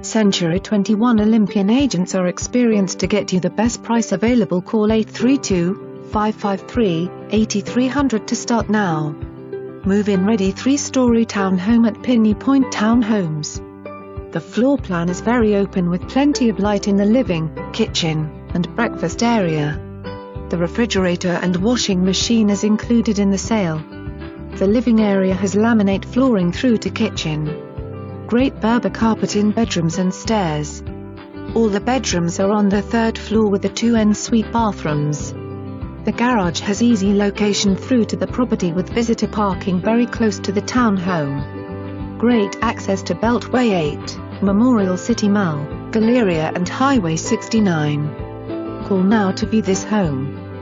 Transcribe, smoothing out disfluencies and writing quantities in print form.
Century 21 Olympian agents are experienced to get you the best price available. Call 832-553-8300 to start now. Move-in ready 3-story townhome at Piney Point Town Homes. The floor plan is very open with plenty of light in the living, kitchen, and breakfast area. The refrigerator and washing machine is included in the sale. The living area has laminate flooring through to kitchen. Great Berber carpet in bedrooms and stairs. All the bedrooms are on the 3rd floor with the 2 en-suite bathrooms. The garage has easy location through to the property with visitor parking very close to the townhome. Great access to Beltway 8, Memorial City Mall, Galleria and Highway 69. Call now to view this home.